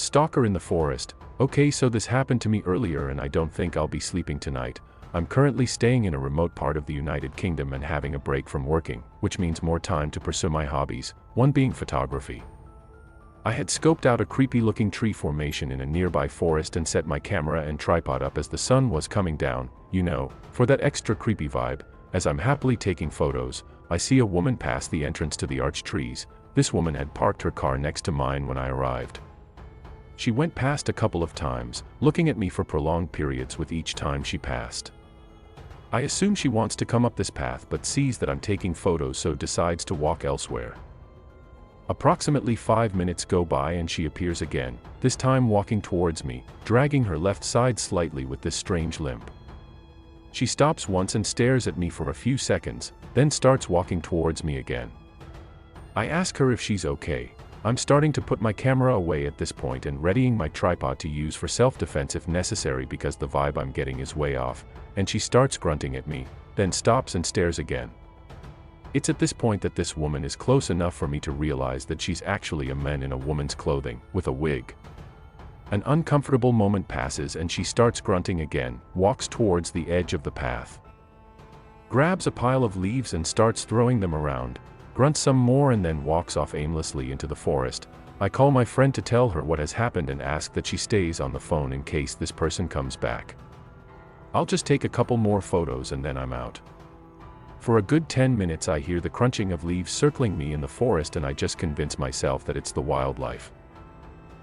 Stalker in the forest. Okay, so this happened to me earlier and I don't think I'll be sleeping tonight. I'm currently staying in a remote part of the United Kingdom and having a break from working, which means more time to pursue my hobbies, one being photography. I had scoped out a creepy-looking tree formation in a nearby forest and set my camera and tripod up as the sun was coming down, you know, for that extra creepy vibe. As I'm happily taking photos, I see a woman pass the entrance to the arch trees. This woman had parked her car next to mine when I arrived. She went past a couple of times, looking at me for prolonged periods with each time she passed. I assume she wants to come up this path but sees that I'm taking photos, so decides to walk elsewhere. Approximately 5 minutes go by and she appears again, this time walking towards me, dragging her left side slightly with this strange limp. She stops once and stares at me for a few seconds, then starts walking towards me again. I ask her if she's okay. I'm starting to put my camera away at this point and readying my tripod to use for self-defense if necessary because the vibe I'm getting is way off, and she starts grunting at me, then stops and stares again. It's at this point that this woman is close enough for me to realize that she's actually a man in a woman's clothing, with a wig. An uncomfortable moment passes and she starts grunting again, walks towards the edge of the path. Grabs a pile of leaves and starts throwing them around, grunts some more and then walks off aimlessly into the forest. I call my friend to tell her what has happened and ask that she stays on the phone in case this person comes back. I'll just take a couple more photos and then I'm out. For a good 10 minutes I hear the crunching of leaves circling me in the forest and I just convince myself that it's the wildlife.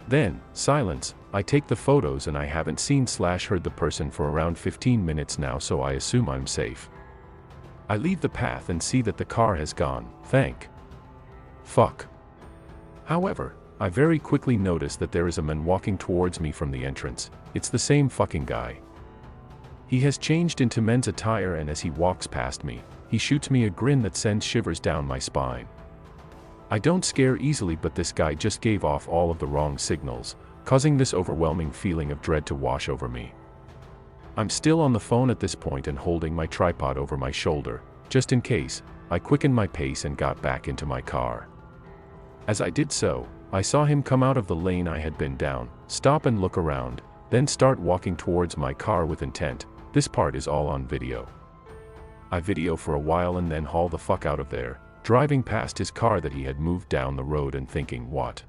Then, silence. I take the photos and I haven't seen/heard the person for around 15 minutes now, so I assume I'm safe. I leave the path and see that the car has gone, thank fuck. However, I very quickly notice that there is a man walking towards me from the entrance. It's the same fucking guy. He has changed into men's attire and as he walks past me, he shoots me a grin that sends shivers down my spine. I don't scare easily, but this guy just gave off all of the wrong signals, causing this overwhelming feeling of dread to wash over me. I'm still on the phone at this point and holding my tripod over my shoulder, just in case. I quickened my pace and got back into my car. As I did so, I saw him come out of the lane I had been down, stop and look around, then start walking towards my car with intent. This part is all on video. I video for a while and then haul the fuck out of there, driving past his car that he had moved down the road and thinking, what?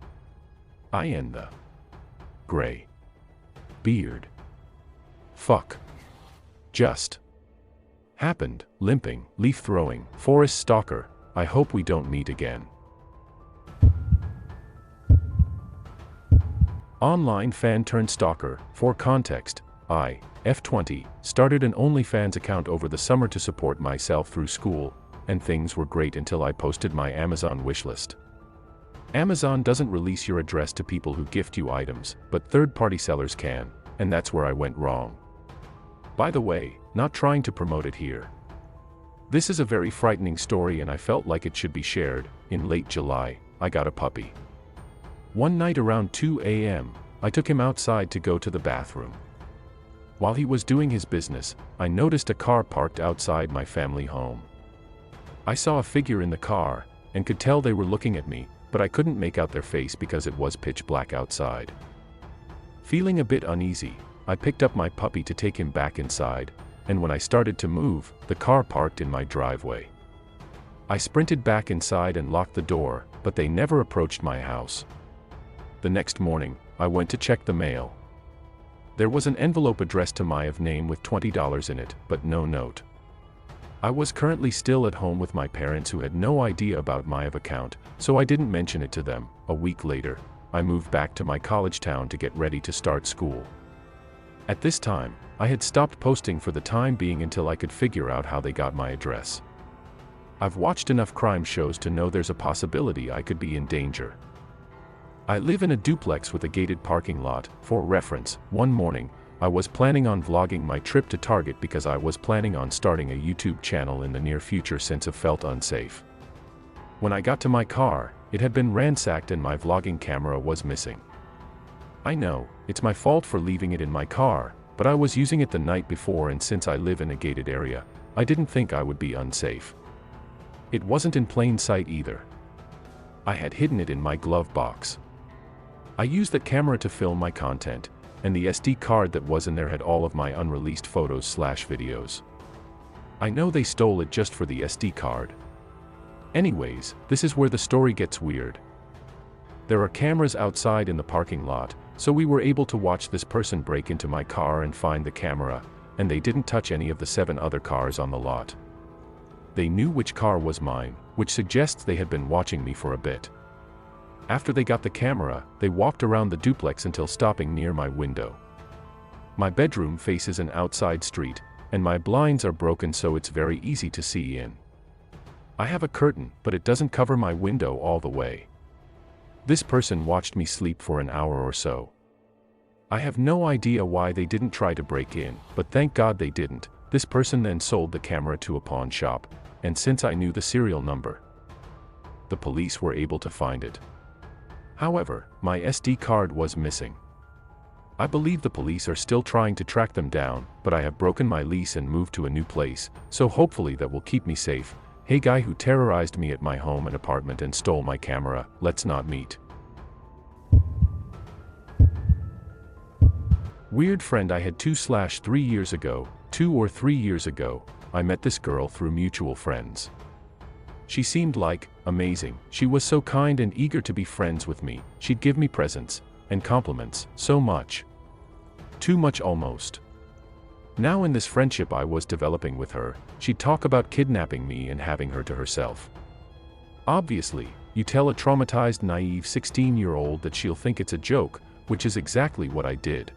I in the gray beard. Fuck. Just happened, limping, leaf throwing, forest stalker. I hope we don't meet again. Online fan turned stalker. For context, I, F20, started an OnlyFans account over the summer to support myself through school, and things were great until I posted my Amazon wishlist. Amazon doesn't release your address to people who gift you items, but third-party sellers can, and that's where I went wrong. By the way, not trying to promote it here. This is a very frightening story and I felt like it should be shared. In late July, I got a puppy. One night around 2 a.m., I took him outside to go to the bathroom. While he was doing his business, I noticed a car parked outside my family home. I saw a figure in the car, and could tell they were looking at me, but I couldn't make out their face because it was pitch black outside. Feeling a bit uneasy, I picked up my puppy to take him back inside, and when I started to move, the car parked in my driveway. I sprinted back inside and locked the door, but they never approached my house. The next morning, I went to check the mail. There was an envelope addressed to my name with $20 in it, but no note. I was currently still at home with my parents who had no idea about my account, so I didn't mention it to them. A week later, I moved back to my college town to get ready to start school. At this time, I had stopped posting for the time being until I could figure out how they got my address. I've watched enough crime shows to know there's a possibility I could be in danger. I live in a duplex with a gated parking lot. For reference, one morning, I was planning on vlogging my trip to Target because I was planning on starting a YouTube channel in the near future since I felt unsafe. When I got to my car, it had been ransacked and my vlogging camera was missing. I know, it's my fault for leaving it in my car, but I was using it the night before and since I live in a gated area, I didn't think I would be unsafe. It wasn't in plain sight either. I had hidden it in my glove box. I used that camera to film my content, and the SD card that was in there had all of my unreleased photos/videos. I know they stole it just for the SD card. Anyways, this is where the story gets weird. There are cameras outside in the parking lot, so we were able to watch this person break into my car and find the camera, and they didn't touch any of the 7 other cars on the lot. They knew which car was mine, which suggests they had been watching me for a bit. After they got the camera, they walked around the duplex until stopping near my window. My bedroom faces an outside street, and my blinds are broken so it's very easy to see in. I have a curtain, but it doesn't cover my window all the way. This person watched me sleep for an hour or so. I have no idea why they didn't try to break in, but thank God they didn't. This person then sold the camera to a pawn shop, and since I knew the serial number, the police were able to find it. However, my SD card was missing. I believe the police are still trying to track them down, but I have broken my lease and moved to a new place, so hopefully that will keep me safe. Hey guy who terrorized me at my home and apartment and stole my camera, let's not meet. Weird friend I had 2/3 years ago, 2 or 3 years ago, I met this girl through mutual friends. She seemed like, amazing. She was so kind and eager to be friends with me. She'd give me presents and compliments, so much. Too much almost. Now in this friendship I was developing with her, she'd talk about kidnapping me and having her to herself. Obviously, you tell a traumatized, naive 16-year-old that she'll think it's a joke, which is exactly what I did.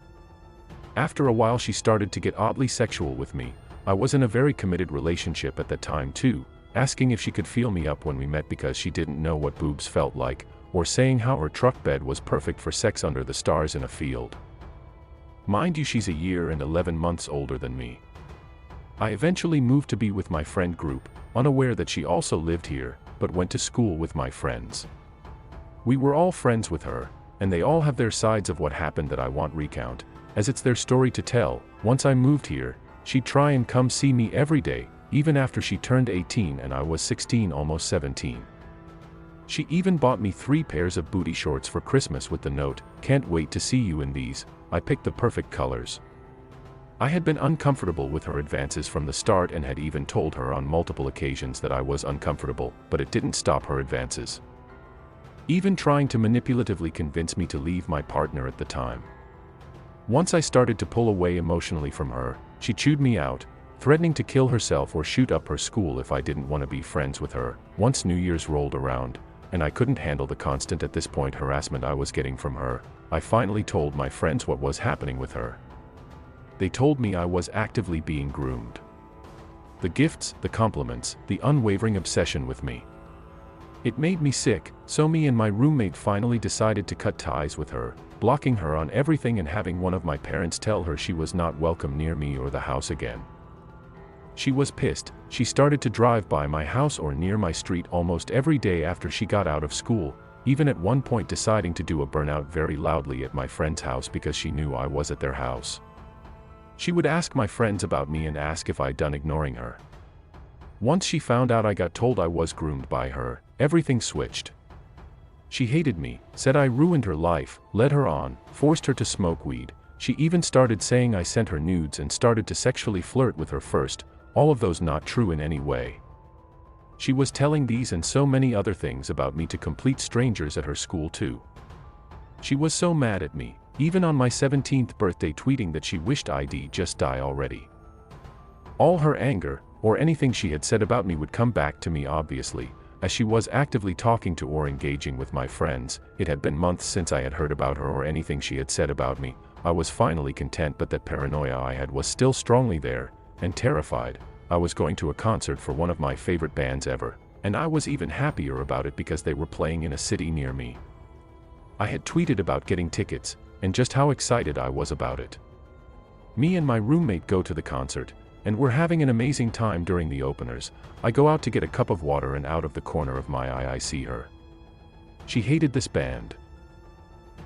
After a while she started to get oddly sexual with me. I was in a very committed relationship at that time too, asking if she could feel me up when we met because she didn't know what boobs felt like, or saying how her truck bed was perfect for sex under the stars in a field. Mind you, she's a year and 11 months older than me. I eventually moved to be with my friend group, unaware that she also lived here, but went to school with my friends. We were all friends with her, and they all have their sides of what happened that I won't recount, as it's their story to tell. Once I moved here, she'd try and come see me every day, even after she turned 18 and I was 16, almost 17. She even bought me 3 pairs of booty shorts for Christmas with the note, "Can't wait to see you in these." I picked the perfect colors. I had been uncomfortable with her advances from the start and had even told her on multiple occasions that I was uncomfortable, but it didn't stop her advances. Even trying to manipulatively convince me to leave my partner at the time. Once I started to pull away emotionally from her, she chewed me out, threatening to kill herself or shoot up her school if I didn't want to be friends with her. Once New Year's rolled around, and I couldn't handle the constant, at this point, harassment I was getting from her, I finally told my friends what was happening with her. They told me I was actively being groomed. The gifts, the compliments, the unwavering obsession with me. It made me sick, so me and my roommate finally decided to cut ties with her, blocking her on everything and having one of my parents tell her she was not welcome near me or the house again. She was pissed. She started to drive by my house or near my street almost every day after she got out of school, even at one point deciding to do a burnout very loudly at my friend's house because she knew I was at their house. She would ask my friends about me and ask if I'd done ignoring her. Once she found out I got told I was groomed by her, everything switched. She hated me, said I ruined her life, led her on, forced her to smoke weed. She even started saying I sent her nudes and started to sexually flirt with her first. All of those not true in any way. She was telling these and so many other things about me to complete strangers at her school too. She was so mad at me, even on my 17th birthday tweeting that she wished I'd just die already. All her anger, or anything she had said about me, would come back to me obviously, as she was actively talking to or engaging with my friends. It had been months since I had heard about her or anything she had said about me. I was finally content, but that paranoia I had was still strongly there, and terrified. I was going to a concert for one of my favorite bands ever, and I was even happier about it because they were playing in a city near me. I had tweeted about getting tickets, and just how excited I was about it. Me and my roommate go to the concert, and we're having an amazing time during the openers. I go out to get a cup of water and out of the corner of my eye I see her. She hated this band.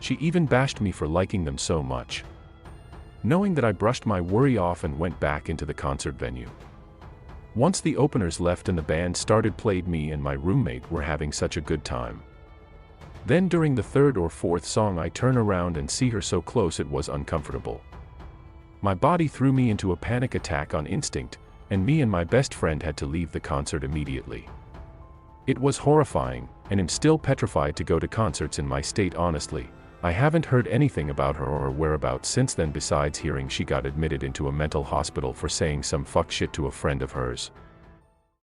She even bashed me for liking them so much. Knowing that, I brushed my worry off and went back into the concert venue. Once the openers left and the band started played, me and my roommate were having such a good time. Then during the third or fourth song I turn around and see her so close it was uncomfortable. My body threw me into a panic attack on instinct, and me and my best friend had to leave the concert immediately. It was horrifying, and I'm still petrified to go to concerts in my state honestly. I haven't heard anything about her or her whereabouts since then besides hearing she got admitted into a mental hospital for saying some fuck shit to a friend of hers.